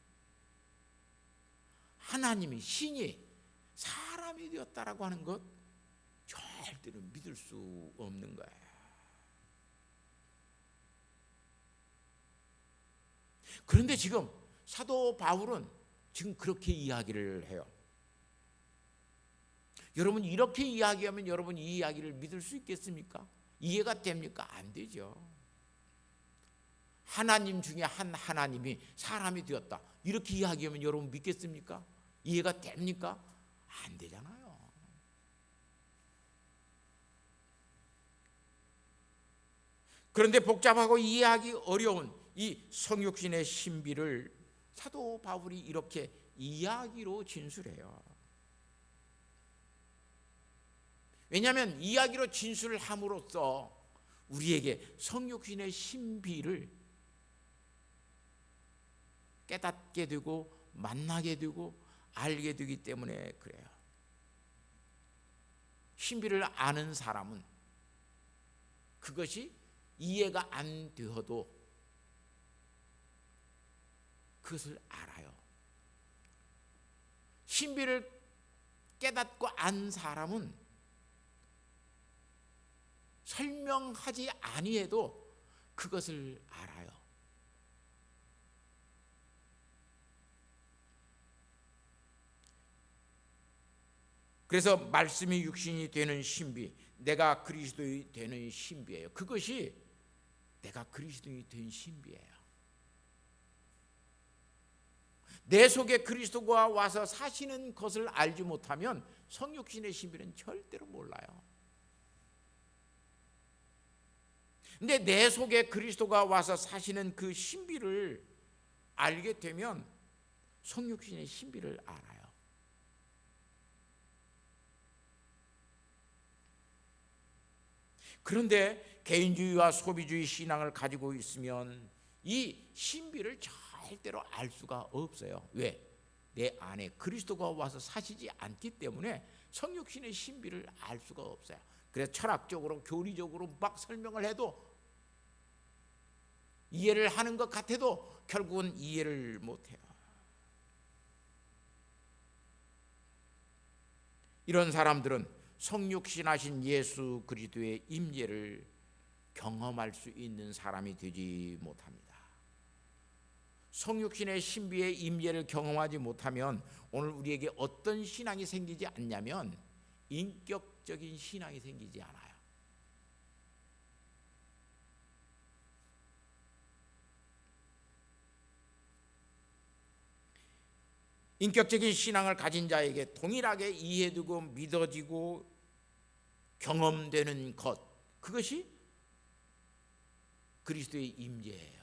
하나님이, 신이 사람이 되었다라고 하는 것 절대로 믿을 수 없는 거예요. 그런데 지금 사도 바울은 지금 그렇게 이야기를 해요. 여러분 이렇게 이야기하면 여러분 이 이야기를 믿을 수 있겠습니까? 이해가 됩니까? 안 되죠. 하나님 중에 한 하나님이 사람이 되었다 이렇게 이야기하면 여러분 믿겠습니까? 이해가 됩니까? 안 되잖아요. 그런데 복잡하고 이해하기 어려운 이 성육신의 신비를 사도 바울이 이렇게 이야기로 진술해요. 왜냐하면 이야기로 진술을 함으로써 우리에게 성육신의 신비를 깨닫게 되고 만나게 되고 알게 되기 때문에 그래요. 신비를 아는 사람은 그것이 이해가 안 되어도 그것을 알아요. 신비를 깨닫고 안 사람은 설명하지 아니해도 그것을 알아요. 그래서 말씀이 육신이 되는 신비, 내가 그리스도이 되는 신비예요. 그것이 내가 그리스도인이 된 신비예요. 내 속에 그리스도가 와서 사시는 것을 알지 못하면 성육신의 신비는 절대로 몰라요. 근데 내 속에 그리스도가 와서 사시는 그 신비를 알게 되면 성육신의 신비를 알아요. 그런데 개인주의와 소비주의 신앙을 가지고 있으면 이 신비를 절대로 알 수가 없어요. 왜? 내 안에 그리스도가 와서 사시지 않기 때문에 성육신의 신비를 알 수가 없어요. 그래서 철학적으로 교리적으로 막 설명을 해도 이해를 하는 것 같아도 결국은 이해를 못해요. 이런 사람들은 성육신하신 예수 그리스도의 임재를 경험할 수 있는 사람이 되지 못합니다. 성육신의 신비의 임재를 경험하지 못하면 오늘 우리에게 어떤 신앙이 생기지 않냐면 인격적인 신앙이 생기지 않아요. 인격적인 신앙을 가진 자에게 동일하게 이해되고 믿어지고 경험되는 것, 그것이 그리스도의 임재예요.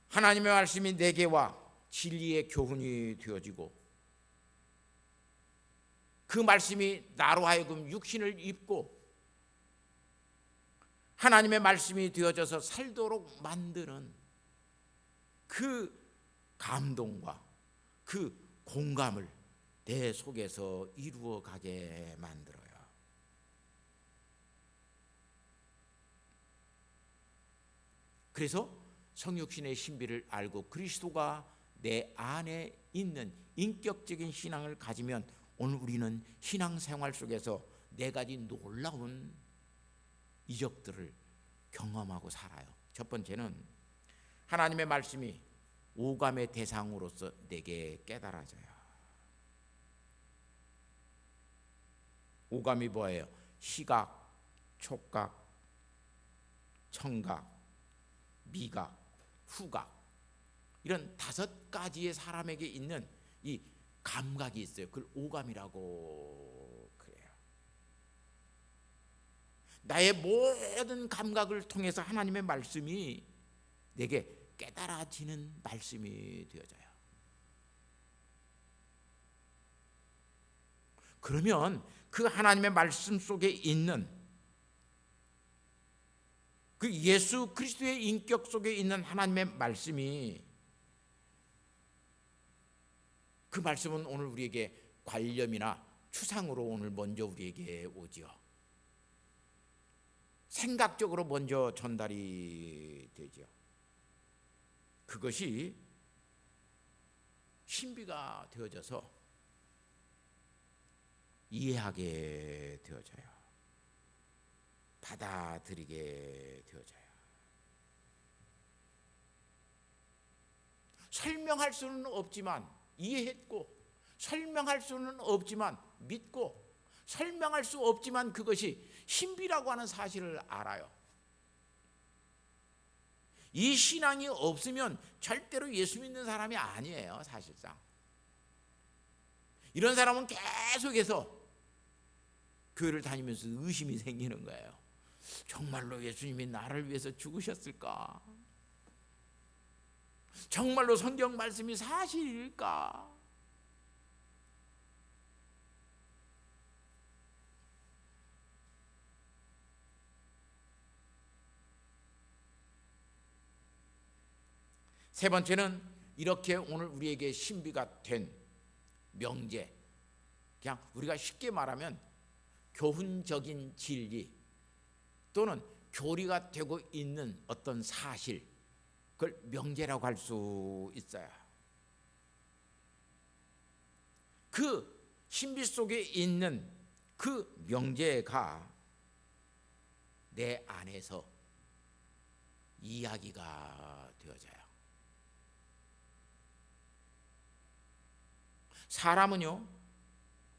하나님의 말씀이 내게와 진리의 교훈이 되어지고 그 말씀이 나로 하여금 육신을 입고 하나님의 말씀이 되어져서 살도록 만드는 그 감동과 그 공감을 내 속에서 이루어가게 만들어요. 그래서 성육신의 신비를 알고 그리스도가 내 안에 있는 인격적인 신앙을 가지면 오늘 우리는 신앙생활 속에서 네 가지 놀라운 이적들을 경험하고 살아요. 첫 번째는 하나님의 말씀이 오감의 대상으로서 내게 깨달아져요. 오감이 뭐예요? 시각, 촉각, 청각, 미각, 후각, 이런 5가지의 사람에게 있는 이 감각이 있어요. 그걸 오감이라고 그래요. 나의 모든 감각을 통해서 하나님의 말씀이 내게 깨달아지는 말씀이 되어져요. 그러면 그 하나님의 말씀 속에 있는 그 예수 그리스도의 인격 속에 있는 하나님의 말씀이, 그 말씀은 오늘 우리에게 관념이나 추상으로 오늘 먼저 우리에게 오지요. 생각적으로 먼저 전달이 되죠. 그것이 신비가 되어져서 이해하게 되어져요. 받아들이게 되어져요. 설명할 수는 없지만 이해했고, 설명할 수는 없지만 믿고, 설명할 수 없지만 그것이 신비라고 하는 사실을 알아요. 이 신앙이 없으면 절대로 예수 믿는 사람이 아니에요. 사실상 이런 사람은 계속해서 교회를 다니면서 의심이 생기는 거예요. 정말로 예수님이 나를 위해서 죽으셨을까? 정말로 성경 말씀이 사실일까? 세 번째는 이렇게 오늘 우리에게 신비가 된 명제, 그냥 우리가 쉽게 말하면 교훈적인 진리 또는 교리가 되고 있는 어떤 사실, 그걸 명제라고 할 수 있어요. 그 신비 속에 있는 그 명제가 내 안에서 이야기가 되어져요. 사람은요,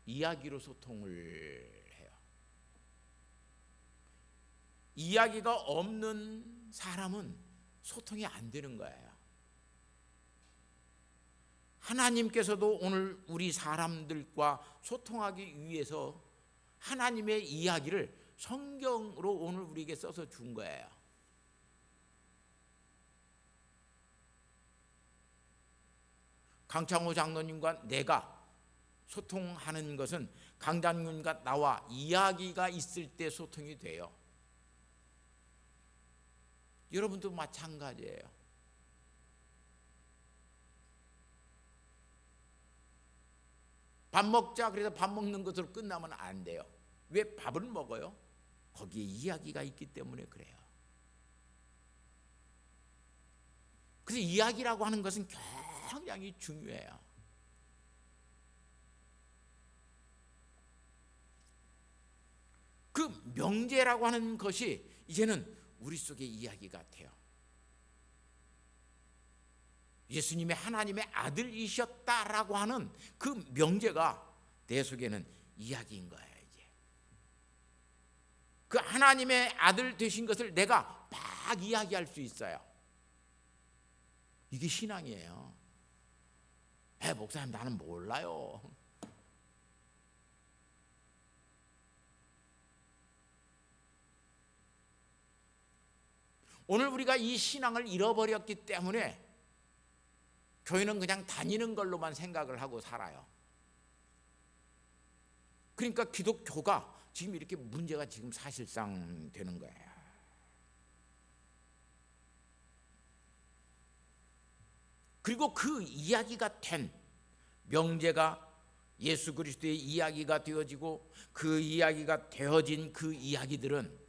이야기로 소통을 해요. 이야기가 없는 사람은 소통이 안 되는 거예요. 하나님께서도 오늘 우리 사람들과 소통하기 위해서 하나님의 이야기를 성경으로 오늘 우리에게 써서 준 거예요. 강창호 장로님과 내가 소통하는 것은 강장님과 나와 이야기가 있을 때 소통이 돼요. 여러분도 마찬가지예요. 밥 먹자 그래서 밥 먹는 것으로 끝나면 안 돼요. 왜 밥을 먹어요? 거기에 이야기가 있기 때문에 그래요. 그래서 이야기라고 하는 것은 굉장히 중요해요. 그 명제라고 하는 것이 이제는 우리 속에 이야기가 돼요. 예수님이 하나님의 아들이셨다라고 하는 그 명제가 내 속에는 이야기인 거예요. 이제 그 하나님의 아들 되신 것을 내가 막 이야기할 수 있어요. 이게 신앙이에요. 목사님 나는 몰라요. 오늘 우리가 이 신앙을 잃어버렸기 때문에 교회는 그냥 다니는 걸로만 생각을 하고 살아요. 그러니까 기독교가 지금 이렇게 문제가 지금 사실상 되는 거예요. 그리고 그 이야기가 된 명제가 예수 그리스도의 이야기가 되어지고 그 이야기가 되어진 그 이야기들은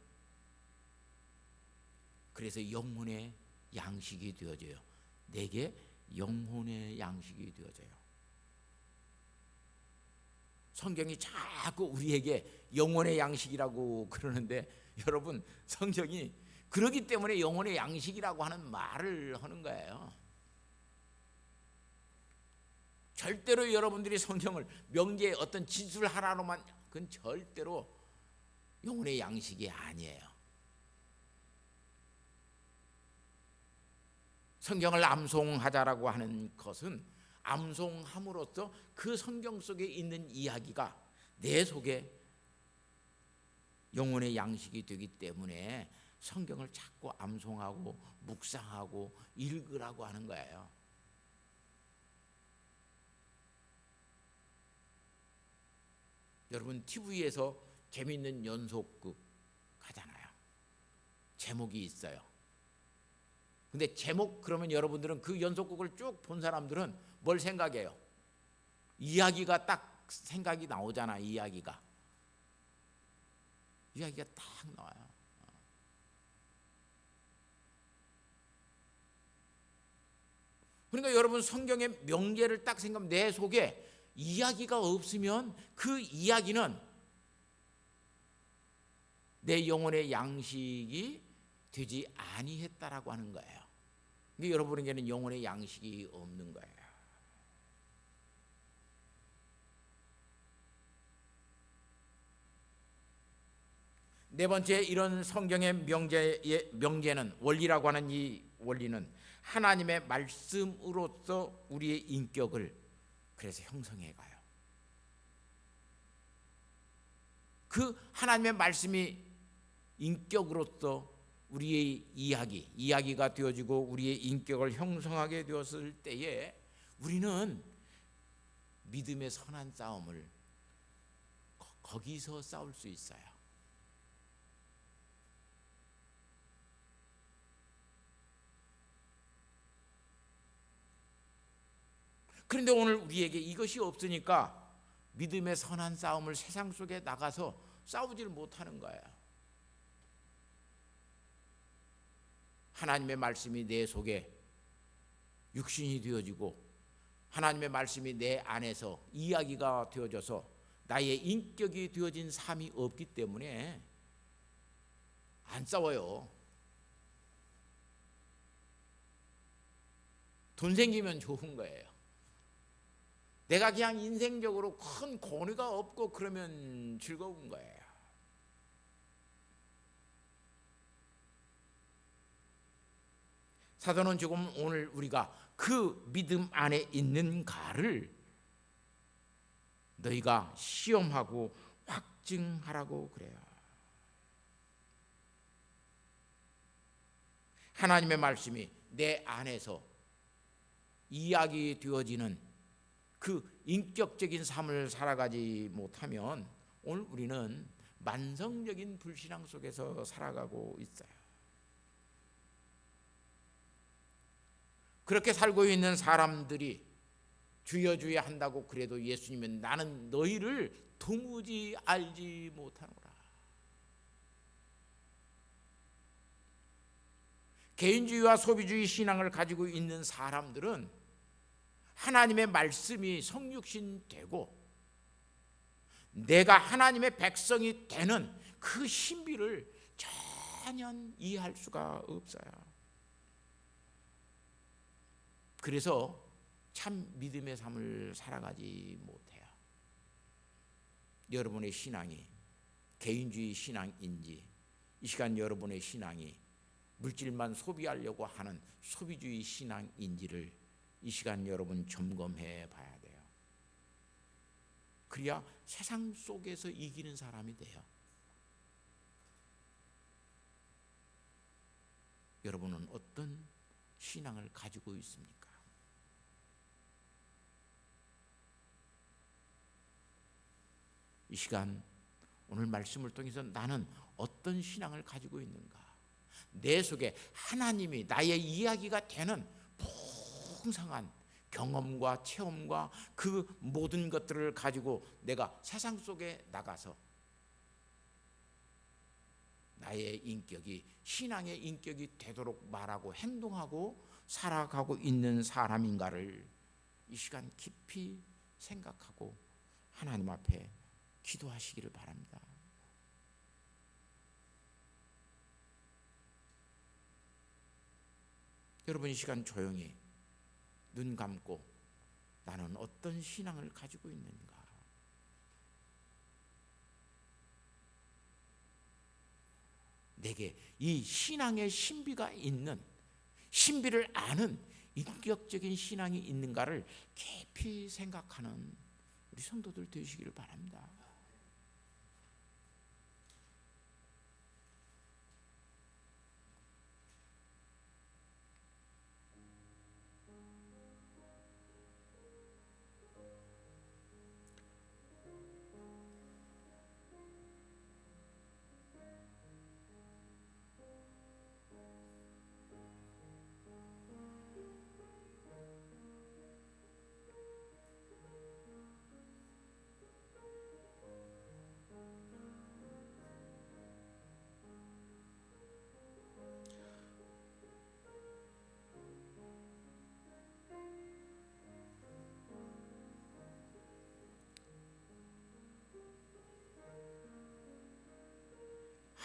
그래서 영혼의 양식이 되어져요. 내게 영혼의 양식이 되어져요. 성경이 자꾸 우리에게 영혼의 양식이라고 그러는데 여러분 성경이 그러기 때문에 영혼의 양식이라고 하는 말을 하는 거예요. 절대로 여러분들이 성경을 명제의 어떤 진술 하나로만 그건 절대로 영혼의 양식이 아니에요. 성경을 암송하자라고 하는 것은 암송함으로써 그 성경 속에 있는 이야기가 내 속에 영혼의 양식이 되기 때문에 성경을 자꾸 암송하고 묵상하고 읽으라고 하는 거예요. 여러분 TV에서 재미있는 연속극 하잖아요. 제목이 있어요. 근데 제목 그러면 여러분들은 그 연속극을 쭉 본 사람들은 뭘 생각해요? 이야기가 딱 생각이 나오잖아. 이야기가 딱 나와요. 그러니까 여러분 성경의 명제를 딱 생각하면 내 속에 이야기가 없으면 그 이야기는 내 영혼의 양식이 되지 아니했다라고 하는 거예요. 근데 여러분에게는 영혼의 양식이 없는 거예요. 네 번째 이런 성경의 명제는 원리라고 하는 이 원리는 하나님의 말씀으로서 우리의 인격을 그래서 형성해 가요. 그 하나님의 말씀이 인격으로서 우리의 이야기가 되어지고 우리의 인격을 형성하게 되었을 때에 우리는 믿음의 선한 싸움을 거기서 싸울 수 있어요. 그런데 오늘 우리에게 이것이 없으니까 믿음의 선한 싸움을 세상 속에 나가서 싸우지를 못하는 거예요. 하나님의 말씀이 내 속에 육신이 되어지고 하나님의 말씀이 내 안에서 이야기가 되어져서 나의 인격이 되어진 삶이 없기 때문에 안 싸워요. 돈 생기면 좋은 거예요. 내가 그냥 인생적으로 큰 권위가 없고 그러면 즐거운 거예요. 사도는 지금 오늘 우리가 그 믿음 안에 있는가를 너희가 시험하고 확증하라고 그래요. 하나님의 말씀이 내 안에서 이야기 되어지는 그 인격적인 삶을 살아가지 못하면 오늘 우리는 만성적인 불신앙 속에서 살아가고 있어요. 그렇게 살고 있는 사람들이 주여 주여 한다고 그래도 예수님은 나는 너희를 도무지 알지 못하노라. 개인주의와 소비주의 신앙을 가지고 있는 사람들은 하나님의 말씀이 성육신 되고 내가 하나님의 백성이 되는 그 신비를 전혀 이해할 수가 없어요. 그래서 참 믿음의 삶을 살아가지 못해요. 여러분의 신앙이 개인주의 신앙인지 이 시간 여러분의 신앙이 물질만 소비하려고 하는 소비주의 신앙인지를 이 시간 여러분 점검해 봐야 돼요. 그래야 세상 속에서 이기는 사람이 돼요. 여러분은 어떤 신앙을 가지고 있습니까? 이 시간 오늘 말씀을 통해서 나는 어떤 신앙을 가지고 있는가? 내 속에 하나님이 나의 이야기가 되는 풍성한 경험과 체험과 그 모든 것들을 가지고 내가 세상 속에 나가서 나의 인격이 신앙의 인격이 되도록 말하고 행동하고 살아가고 있는 사람인가를 이 시간 깊이 생각하고 하나님 앞에 기도하시기를 바랍니다. 여러분 이 시간 조용히 눈 감고 나는 어떤 신앙을 가지고 있는가? 내게 이 신앙의 신비가 있는, 신비를 아는 인격적인 신앙이 있는가를 깊이 생각하는 우리 성도들 되시기를 바랍니다.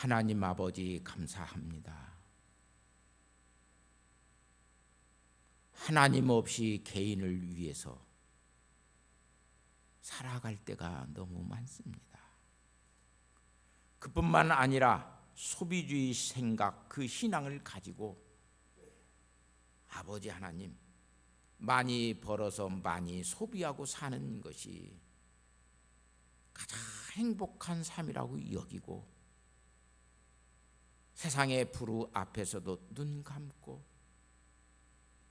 하나님 아버지 감사합니다. 하나님 없이 개인을 위해서 살아갈 때가 너무 많습니다. 그뿐만 아니라 소비주의 생각, 그 신앙을 가지고 아버지 하나님, 많이 벌어서 많이 소비하고 사는 것이 가장 행복한 삶이라고 여기고, 세상의 부루 앞에서도 눈 감고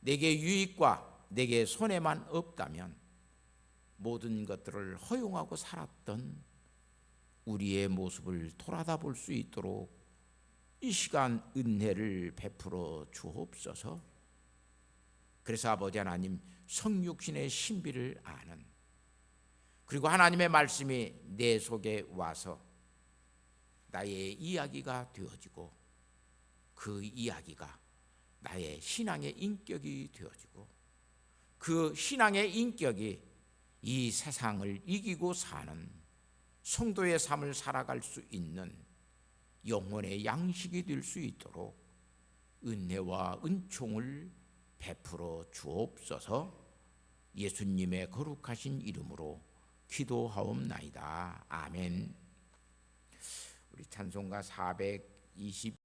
내게 유익과 내게 손해만 없다면 모든 것들을 허용하고 살았던 우리의 모습을 돌아다 볼 수 있도록 이 시간 은혜를 베풀어 주옵소서. 그래서 아버지 하나님, 성육신의 신비를 아는, 그리고 하나님의 말씀이 내 속에 와서 나의 이야기가 되어지고, 그 이야기가 나의 신앙의 인격이 되어지고, 그 신앙의 인격이 이 세상을 이기고 사는 성도의 삶을 살아갈 수 있는 영혼의 양식이 될 수 있도록 은혜와 은총을 베풀어 주옵소서. 예수님의 거룩하신 이름으로 기도하옵나이다. 아멘. 우리 찬송가 420